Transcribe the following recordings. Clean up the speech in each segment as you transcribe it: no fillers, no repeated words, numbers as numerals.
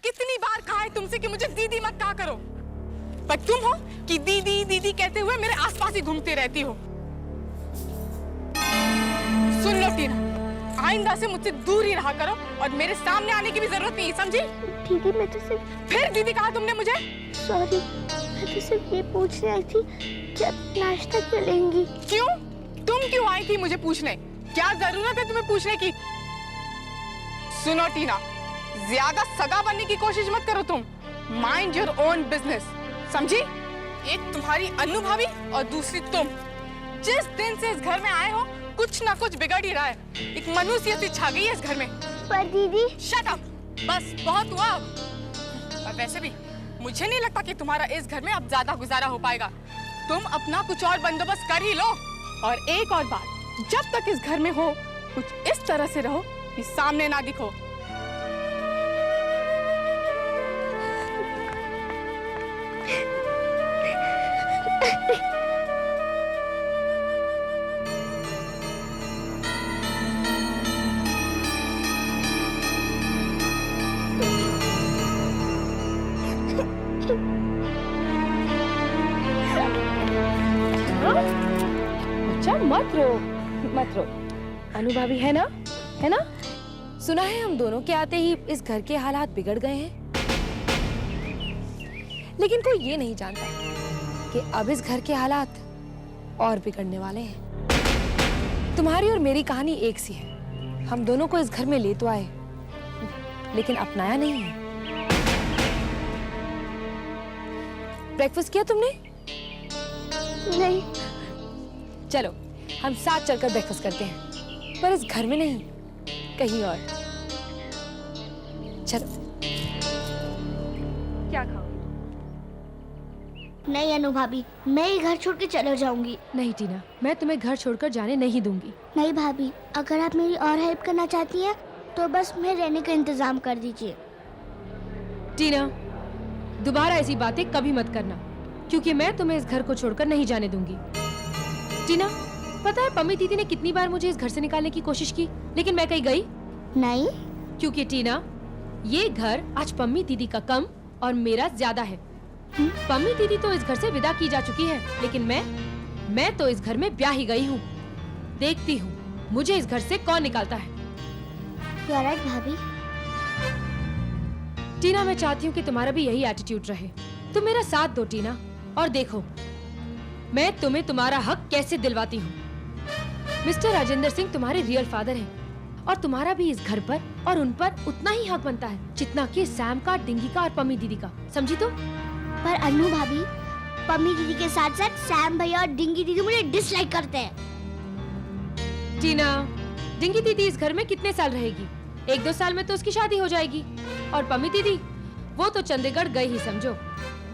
कितनी बार कहा है तुमसे कि मुझे दीदी मत कहा करो, पर तुम हो कि दीदी दीदी कहते हुए मेरे आसपास ही घूमती रहती हो। सुन लो टीना, आइंदा से मुझसे दूर ही रहा करो और मेरे सामने आने की भी जरूरत नहीं, समझी? दीदी मैं तो सिर्फ... फिर दीदी कहा तुमने मुझे? सॉरी, मैं तो सिर्फ ये पूछने आई थी कि अब नाश्ता क्यों लेंगी? क्यों? तुम क्यों आई थी मुझे पूछने? क्या जरूरत है तुम्हें पूछने की? सुनो टीना, ज्यादा सगा बनने की कोशिश मत करो तुम। माइंड योर ओन बिजनेस, समझी? एक तुम्हारी अनु भाभी और दूसरी तुम। जिस दिन से इस घर में आए हो कुछ ना कुछ बिगड़ ही रहा है। एक मनुष्य सी छा गई है इस घर में। पर दीदी... शट अप, बस बहुत हुआ अब। और वैसे भी मुझे नहीं लगता कि तुम्हारा इस घर में अब ज्यादा गुजारा हो पाएगा। तुम अपना कुछ और बंदोबस्त कर ही लो। और एक और बात, जब तक इस घर में हो कुछ इस तरह से रहो कि सामने ना दिखो। अच्छा मत रो, मत रो। अनु भाभी है ना, है ना? सुना है हम दोनों के आते ही इस घर के हालात बिगड़ गए हैं, लेकिन कोई ये नहीं जानता कि अब इस घर के हालात और बिगड़ने वाले हैं। तुम्हारी और मेरी कहानी एक सी है। हम दोनों को इस घर में ले तो आए, लेकिन अपनाया नहीं है। ब्रेकफास्ट किया तुमने? नहीं। चलो हम साथ चलकर ब्रेकफास्ट करते हैं, पर इस घर में नहीं, कहीं और। चलो। क्या खाओ? नहीं अनु भाभी, मैं ही घर छोड़ के चले जाऊंगी। नहीं टीना, मैं तुम्हें घर छोड़कर जाने नहीं दूंगी। नहीं भाभी, अगर आप मेरी और हेल्प करना चाहती हैं तो बस मैं रहने का इंतजाम कर दीजिए। टीना, दोबारा ऐसी बातें कभी मत करना, क्योंकि मैं तुम्हें इस घर को छोड़कर नहीं जाने दूंगी। टीना, पता है पम्मी दीदी ने कितनी बार मुझे इस घर से निकालने की कोशिश की, लेकिन मैं कहीं गई नहीं। क्योंकि टीना, ये घर आज पम्मी दीदी का कम और मेरा ज्यादा है। पम्मी दीदी तो इस घर से विदा की जा चुकी है, लेकिन मैं तो इस घर में ब्याह ही गई हूँ। देखती हूँ मुझे इस घर से कौन निकालता है। यू आर राइट भाभी। टीना, मैं चाहती हूँ कि तुम्हारा भी यही एटीट्यूड रहे। तुम मेरा साथ दो टीना, और देखो मैं तुम्हें तुम्हारा हक कैसे दिलवाती हूँ। मिस्टर राजेंद्र सिंह तुम्हारे रियल फादर हैं, और तुम्हारा भी इस घर पर और उन पर उतना ही हक बनता है जितना कि सैम का, डिंगी का और पम्मी दीदी का। समझी तुम? पर अनु भाभी, पम्मी दीदी के साथ साथ सैम भैया और डिंगी दीदी मुझे डिसलाइक करते हैं। टीना, डिंगी दीदी इस घर में कितने साल रहेगी? 1-2 साल में तो उसकी शादी हो जाएगी। और पम्मी दीदी, वो तो चंडीगढ़ गई ही समझो।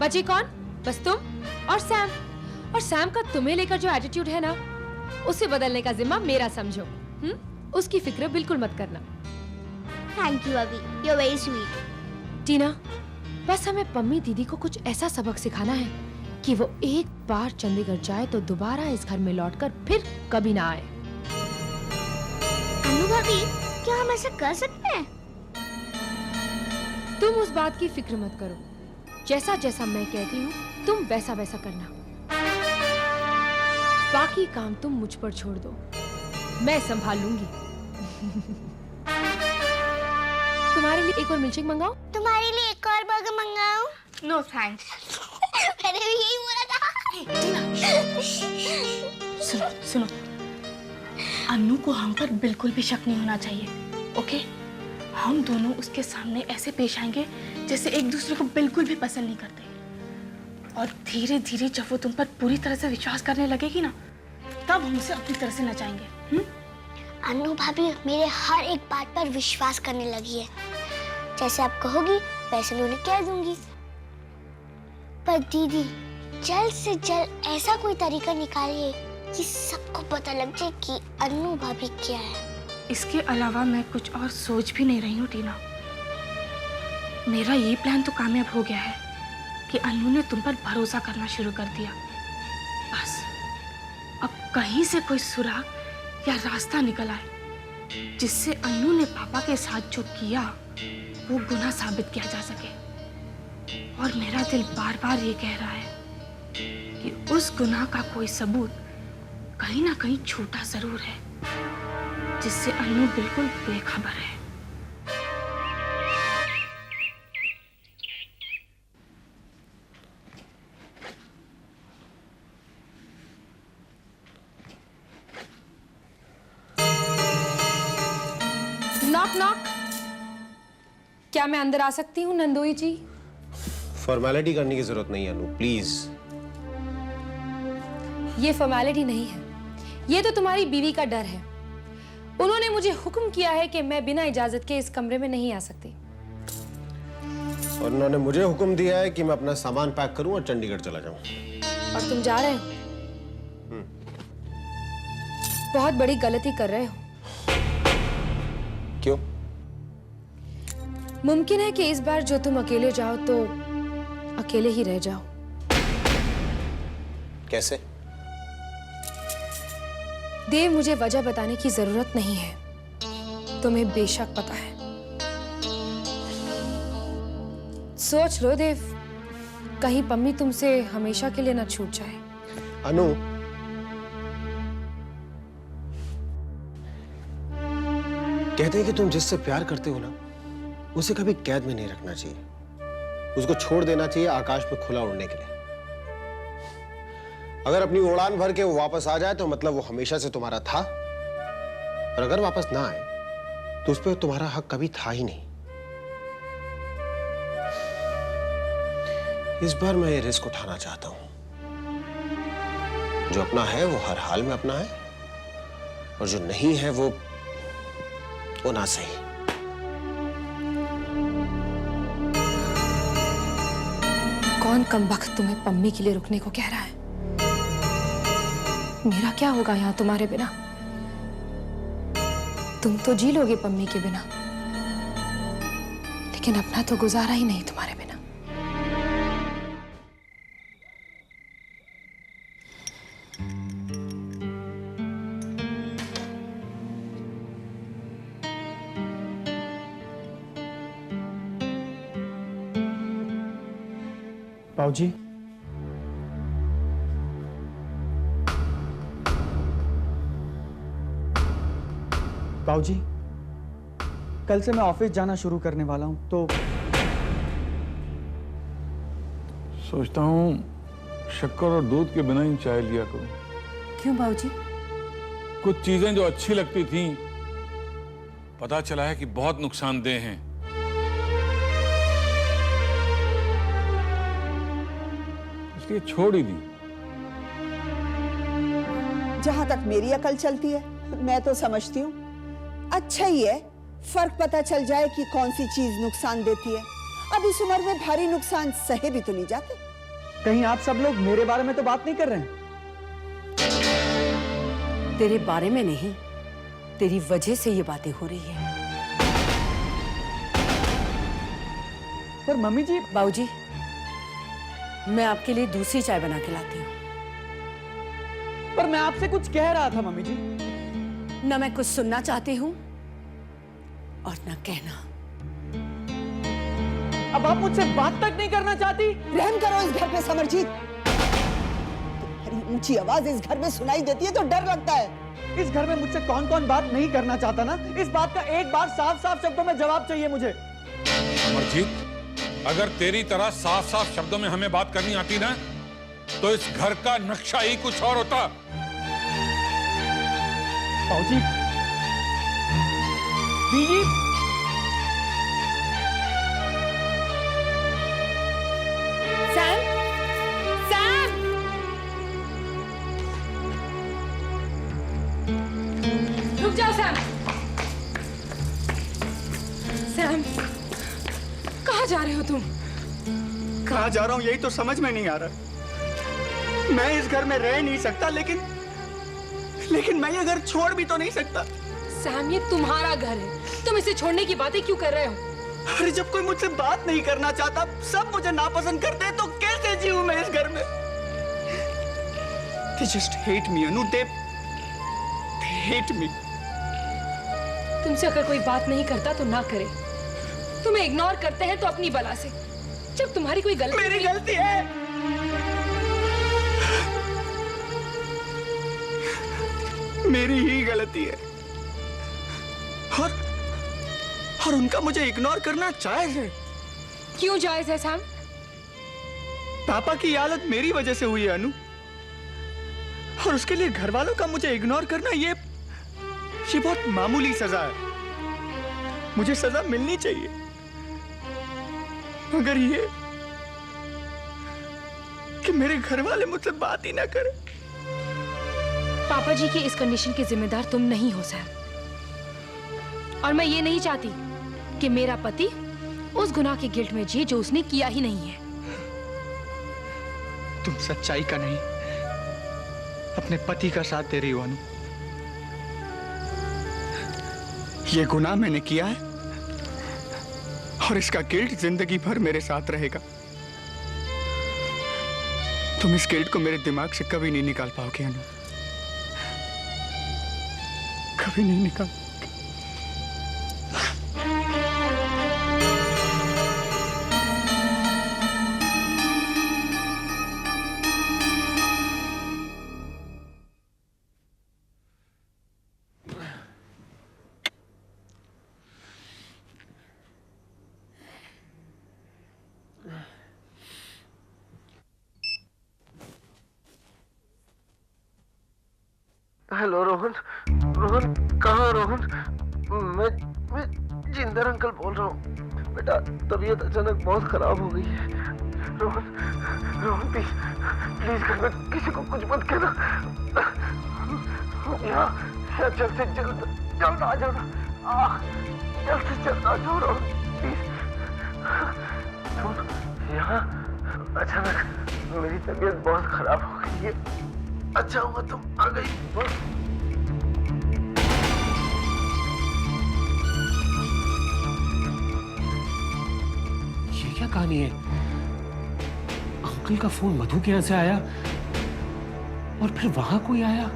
बचे कौन? बस तुम और सैम। और सैम का तुम्हें लेकर जो एटीट्यूड है ना, उसे बदलने का जिम्मा मेरा समझो। उसकी फिक्र बिल्कुल मत करना। थैंक यू अभी, यू आर वेरी स्वीट। टीना, बस हमें पम्मी दीदी को कुछ ऐसा सबक सिखाना है कि वो एक बार चंडीगढ़ जाए तो दोबारा इस घर में लौटकर फिर कभी ना आए। अनु भाभी, क्या हम ऐसा कर सकते हैं? तुम उस बात की फिक्र मत करो। जैसा जैसा मैं कहती हूँ तुम वैसा वैसा करना। बाकी काम तुम मुझ पर छोड़ दो, मैं संभाल लूंगी। तुम्हारे लिए एक और मिल्कशेक मंगाऊं? तुम्हारे लिए एक और बर्गर मंगाऊं? No thanks. मैंने भी यही बोला था। सुनो सुनो, अनु को हम पर बिल्कुल भी शक नहीं होना चाहिए, ओके? हम दोनों उसके सामने ऐसे पेश आएंगे जैसे एक दूसरे को बिल्कुल भी पसंद नहीं करते। और धीरे धीरे जब वो तुम पर पूरी तरह से विश्वास करने लगेगी ना, तब हम उसे अपनी तरह से नचाएंगे। अनु भाभी मेरे हर एक बात पर विश्वास करने लगी है। जैसे आप कहोगी वैसे मैं उन्हें कह दूंगी। पर दीदी, जल्द से जल्द ऐसा कोई तरीका निकालिए कि सबको पता लग जाए कि अनु भाभी क्या है। इसके अलावा मैं कुछ और सोच भी नहीं रही हूँ टीना। मेरा ये प्लान तो कामयाब हो गया है कि अनु ने तुम पर भरोसा करना शुरू कर दिया। बस अब कहीं से कोई सुराग या रास्ता निकल आए जिससे अन्नू ने पापा के साथ जो किया वो गुनाह साबित किया जा सके। और मेरा दिल बार बार ये कह रहा है कि उस गुनाह का कोई सबूत कहीं ना कहीं छूटा जरूर है, जिससे अन्नू बिल्कुल बेखबर है। Knock knock. क्या मैं अंदर आ सकती हूँ नंदोई जी? फॉर्मेलिटी करने की जरूरत नहीं है अनु, प्लीज। ये फॉर्मेलिटी नहीं है, ये तो तुम्हारी बीवी का डर है। उन्होंने मुझे हुक्म किया है कि मैं बिना इजाजत के इस कमरे में नहीं आ सकती। और उन्होंने मुझे हुक्म दिया है कि मैं अपना सामान पैक करूं और चंडीगढ़ चला जाऊं। और तुम जा रहे हो? बहुत बड़ी गलती कर रहे हो। क्यों? मुमकिन है कि इस बार जो तुम अकेले जाओ तो अकेले ही रह जाओ। कैसे? देव, मुझे वजह बताने की जरूरत नहीं है, तुम्हें बेशक पता है। सोच लो देव, कहीं पम्मी तुमसे हमेशा के लिए ना छूट जाए। अनु, कहते हैं कि तुम जिससे प्यार करते हो ना, उसे कभी कैद में नहीं रखना चाहिए। उसको छोड़ देना चाहिए आकाश में खुला उड़ने के लिए। अगर अपनी उड़ान भर के वो वापस आ जाए तो मतलब वो हमेशा से तुम्हारा था, और अगर वापस ना आए तो उस पर तुम्हारा हक कभी था ही नहीं। इस बार मैं ये रिस्क उठाना चाहता हूं। जो अपना है वो हर हाल में अपना है, और जो नहीं है वो ना सही। कौन कमबख्त तुम्हें पम्मी के लिए रुकने को कह रहा है? मेरा क्या होगा यहां तुम्हारे बिना? तुम तो जी लोगे पम्मी के बिना, लेकिन अपना तो गुजारा ही नहीं तुम्हारे बिना। बाबूजी, बाबूजी, कल से मैं ऑफिस जाना शुरू करने वाला हूं, तो सोचता हूँ शक्कर और दूध के बिना ही चाय लिया करूं। क्यों बाबूजी? कुछ चीजें जो अच्छी लगती थीं, पता चला है कि बहुत नुकसानदेह हैं। इसलिए छोड़ ही दी। जहां तक मेरी अकल चलती है, मैं तो समझती हूँ अच्छा ही है फर्क पता चल जाए कि कौन सी चीज नुकसान देती है। अब इस उम्र में भारी नुकसान सहे भी तो नहीं जाते। कहीं आप सब लोग मेरे बारे में तो बात नहीं कर रहे हैं? तेरे बारे में नहीं, तेरी वजह से ये बातें हो रही है। पर मम्मी जी, बाबूजी, मैं आपके लिए दूसरी चाय बना के लाती हूँ। पर मैं आपसे कुछ कह रहा था मम्मी जी। न मैं कुछ सुनना चाहती हूँ और न कहना। अब आप मुझसे बात तक नहीं करना चाहती? रहम करो इस घर पे समरजीत। तुम्हारी ऊंची आवाज इस घर में सुनाई देती है तो डर लगता है। इस घर में मुझसे कौन कौन बात नहीं करना चाहता ना? इस बात का एक बार साफ साफ शब्दों में जवाब चाहिए मुझे। अमरजीत, अगर तेरी तरह साफ साफ शब्दों में हमें बात करनी आती ना, तो इस घर का नक्शा ही कुछ और होता। बाबूजी, बीजी, सैम, सैम, रुक जाओ सैम। सैम, कहाँ जा रहे हो तुम? कहाँ जा रहा हूँ यही तो समझ में नहीं आ रहा। मैं इस घर में रह नहीं सकता, लेकिन मैं ये घर छोड़ भी तो नहीं सकता। सैम, ये तुम्हारा घर है, तुम इसे छोड़ने की बातें क्यों कर रहे हो? अरे जब कोई मुझसे बात नहीं करना चाहता, सब मुझे नापसंद करते हैं, तो कैसे जीऊं मैं इस घर में? They just hate me, Anu. They hate me. तुमसे अगर कोई बात नहीं करता तो ना करे, तुम्हें इग्नोर करते हैं तो अपनी बला से। जब तुम्हारी कोई गलती मेरी गलती है, मेरी ही गलती है। और उनका मुझे इग्नोर करना जायज है। क्यों जायज है सैम? पापा की हालत मेरी वजह से हुई है अनु, और उसके लिए घर वालों का मुझे इग्नोर करना ये बहुत मामूली सजा है। मुझे सजा मिलनी चाहिए, मगर ये कि मेरे घर वाले मुझसे बात ही ना करें। पापा जी की इस कंडीशन के जिम्मेदार तुम नहीं हो सैम, और मैं ये नहीं चाहती कि मेरा पति उस गुनाह के गिल्ट में जिए जो उसने किया ही नहीं है। तुम सच्चाई का नहीं, अपने पति का साथ दे रही हो अनु। ये गुनाह मैंने किया है और इसका गिल्ट जिंदगी भर मेरे साथ रहेगा। तुम इस गिल्ट को मेरे दिमाग से कभी नहीं निकाल पाओगे अनु, कभी नहीं निकाल। हेलो रोहन। रोहन कहाँ? रोहन मैं जिंदर अंकल बोल रहा हूँ। बेटा तबीयत अचानक बहुत खराब हो गई है। रोहन रोहन प्लीज प्लीज घर में किसी को कुछ मत कहना। यहाँ जल्द से जल्द आ जाओ ना। जल्द से जल्द आ जाओ रोहन प्लीज। तुम यहाँ अचानक मेरी तबीयत बहुत खराब हो गई है। अच्छा हुआ तुम आ गई। ये क्या कहानी है? अंकल का फोन मधु के यहां से आया और फिर वहां कोई आया,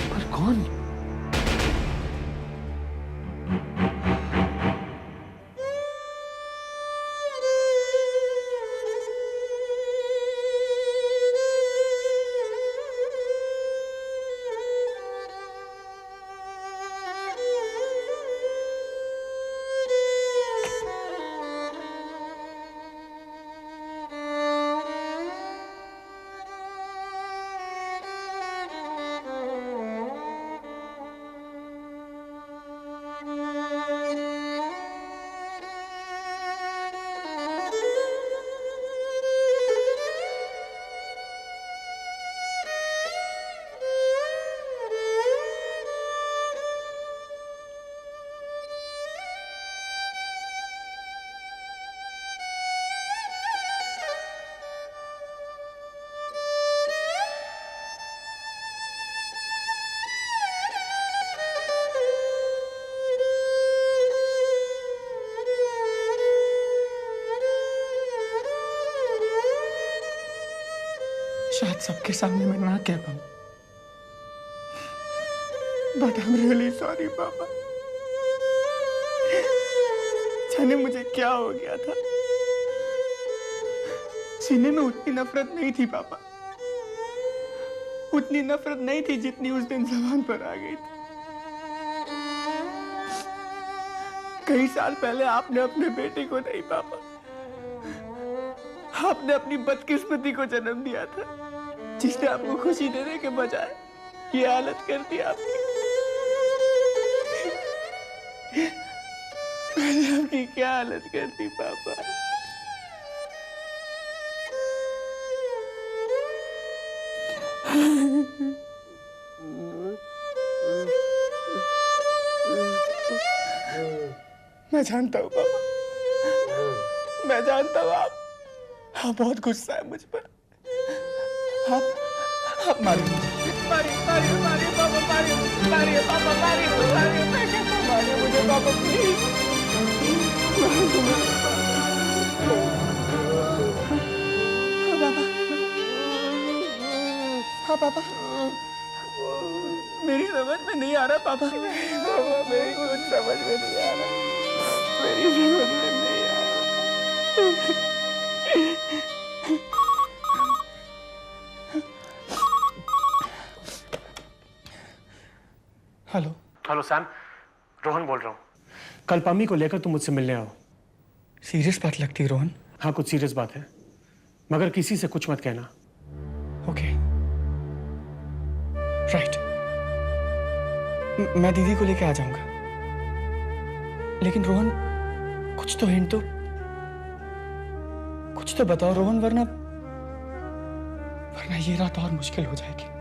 पर कौन? शायद सबके सामने मैं ना कह पाऊं, but I am really sorry पापा। जाने मुझे क्या हो गया था। सीने में उतनी नफरत नहीं थी पापा, उतनी नफरत नहीं थी जितनी उस दिन जबान पर आ गई थी। कई साल पहले आपने अपने बेटे को नहीं पापा, आपने अपनी बदकिस्मती को जन्म दिया था, जिसने आपको खुशी देने के बजाय ये हालत कर दी आपकी। मैंने आपकी क्या हालत कर दी पापा। मैं जानता हूँ पापा, मैं जानता हूँ आप बहुत गुस्सा है मुझ पर। आप मारिए मारिए मारिए मारिए पापा, मारिए मारिए पापा, मारिए मारिए मारिए मुझे पापा प्लीज। हाँ पापा, हाँ पापा, मेरी समझ में नहीं आ रहा पापा। पापा मेरी कुछ समझ में नहीं आ रहा, मेरी समझ में नहीं आ रहा। हेलो हेलो सैम, रोहन बोल रहा हूँ। कल पम्मी को लेकर तुम मुझसे मिलने आओ। सीरियस बात लगती है रोहन। हाँ, कुछ सीरियस बात है, मगर किसी से कुछ मत कहना। Okay, right. मैं दीदी को लेके आ जाऊंगा, लेकिन रोहन कुछ तो हिंट दो, कुछ तो बताओ रोहन, वरना ये रात और मुश्किल हो जाएगी।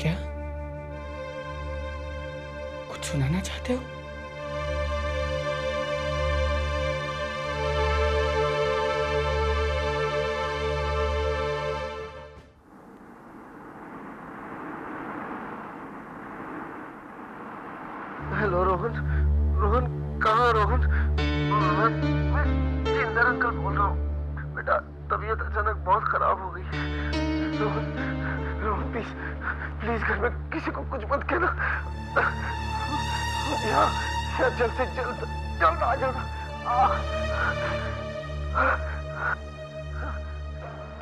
क्या कुछ सुनाना चाहते हो? हेलो रोहन, रोहन कहाँ रोहन? मैं जिंदर अंकल बोल रहा हूँ। बेटा तबीयत अचानक बहुत खराब हो गई है। रोहन, रोहन प्लीज प्लीज घर में किसी को कुछ मत कहना। यहाँ जल्द से जल्द आ जाना।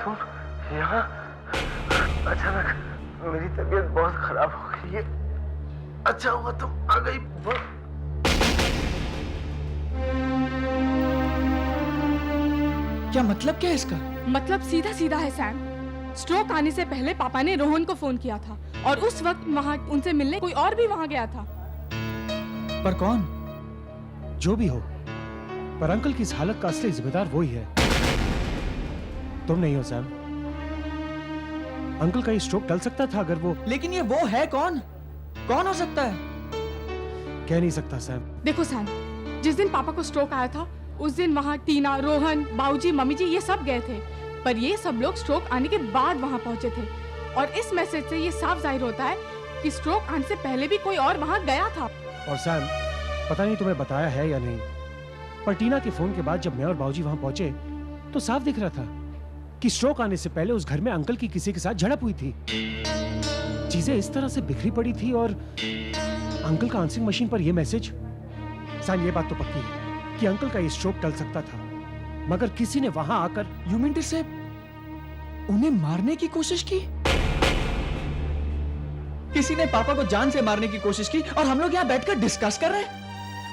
तुम यहाँ अचानक, मेरी तबीयत बहुत खराब हो गई है। अच्छा हुआ तुम आ गई। क्या मतलब क्या है इसका? मतलब सीधा सीधा है सैम। स्ट्रोक आने से पहले पापा ने रोहन को फोन किया था और उस वक्त वहाँ उनसे मिलने कोई और भी वहाँ गया था। पर कौन? जो भी हो, पर अंकल की इस हालत का असली जिम्मेदार वो ही है, तुम नहीं हो सैम। अंकल का ये स्ट्रोक टल सकता था अगर वो। लेकिन ये वो है कौन? कौन हो सकता है? कह नहीं सकता सैम। देखो सैम, जिस दिन पापा को स्ट्रोक आया था उस दिन वहाँ टीना, रोहन, बाबूजी, मम्मी जी ये सब गए थे, पर ये सब लोग स्ट्रोक आने के बाद वहाँ पहुँचे थे। और इस मैसेज से ये साफ जाहिर होता है कि स्ट्रोक आने से पहले भी कोई और वहाँ गया था। और सैम, पता नहीं तुम्हें बताया है या नहीं, पर टीना के फोन के बाद जब मैं और बाबूजी वहाँ पहुंचे तो साफ दिख रहा था कि स्ट्रोक आने से पहले उस घर में अंकल की किसी के साथ झड़प हुई थी। चीजें इस तरह से बिखरी पड़ी थी और अंकल का आंसरिंग मशीन पर यह मैसेज। सैम, ये बात तो पक्की है कि अंकल का ये स्ट्रोक टल सकता था, मगर किसी ने वहां आकर। यू मीन टू से उन्हें मारने की कोशिश की? किसी ने पापा को जान से मारने की कोशिश की और हम लोग यहाँ बैठकर डिस्कस कर रहे हैं।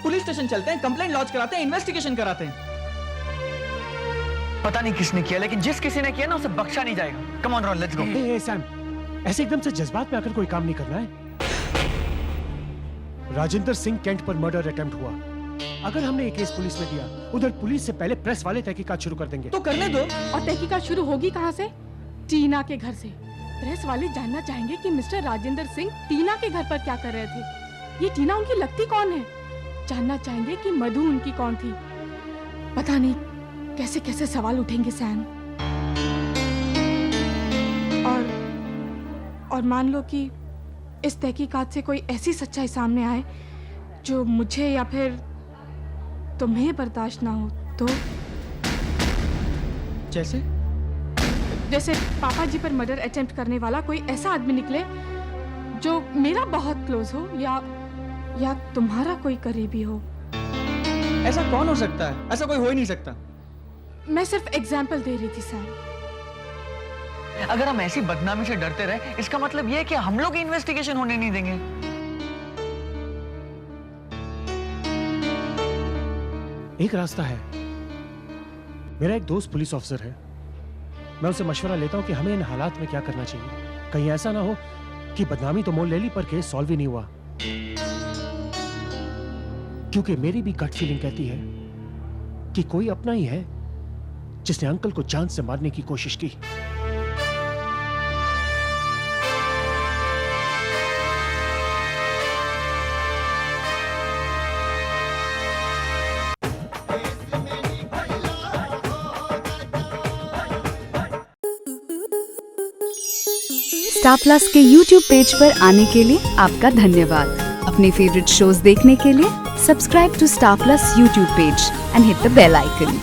पुलिस स्टेशन चलते हैं, कंप्लेंट लॉन्च कराते हैं, इन्वेस्टिगेशन कराते हैं। पता नहीं किसने किया, लेकिन जिस किसी ने किया ना उसे बख्शा नहीं जाएगा। Come on Rohan, let's go. Hey Sam, ऐसे एकदम से जज्बात में आकर कोई काम नहीं करना है। राजेंद्र सिंह कैंट पर मर्डर अटेम्प्ट हुआ। अगर हमने ये केस पुलिस में दिया, उधर पुलिस से पहले प्रेस वाले तहकीकात शुरू कर देंगे। तो करने दो। और तहकीकात शुरू होगी कहाँ से? टीना के घर से। प्रेस वाले जानना चाहेंगे कि मिस्टर राजेंद्र सिंह टीना के घर पर क्या कर रहे थे। ये टीना उनकी लगती कौन है? जानना चाहेंगे कि मधु उनकी कौन थी। पता नहीं कैसे कैसे सवाल उठेंगे सैम। और मान लो कि इस तहकीकात से कोई ऐसी सच्चाई सामने आए जो मुझे या फिर तुम्हें बर्दाश्त ना हो तो? जैसे पापा जी पर मर्डर अटेम्प्ट करने वाला कोई ऐसा आदमी निकले जो मेरा बहुत क्लोज हो या तुम्हारा कोई करीबी हो। ऐसा कौन हो सकता है? ऐसा कोई हो ही नहीं सकता। मैं सिर्फ एग्जाम्पल दे रही थी सैम। अगर हम ऐसी बदनामी से डरते रहे, इसका मतलब यह है कि हम लोग इन्वेस्टिगेशन होने नहीं देंगे। एक रास्ता है। मेरा एक दोस्त पुलिस ऑफिसर है, मैं उससे मशवरा लेता हूं कि हमें इन हालात में क्या करना चाहिए। कहीं ऐसा ना हो कि बदनामी तो मोल ले ली पर केस सॉल्व ही नहीं हुआ। क्योंकि मेरी भी गट फीलिंग कहती है कि कोई अपना ही है जिसने अंकल को जान से मारने की कोशिश की। स्टार प्लस के YouTube पेज पर आने के लिए आपका धन्यवाद। अपने फेवरेट शोज देखने के लिए subscribe to Star Plus YouTube page and hit the bell icon.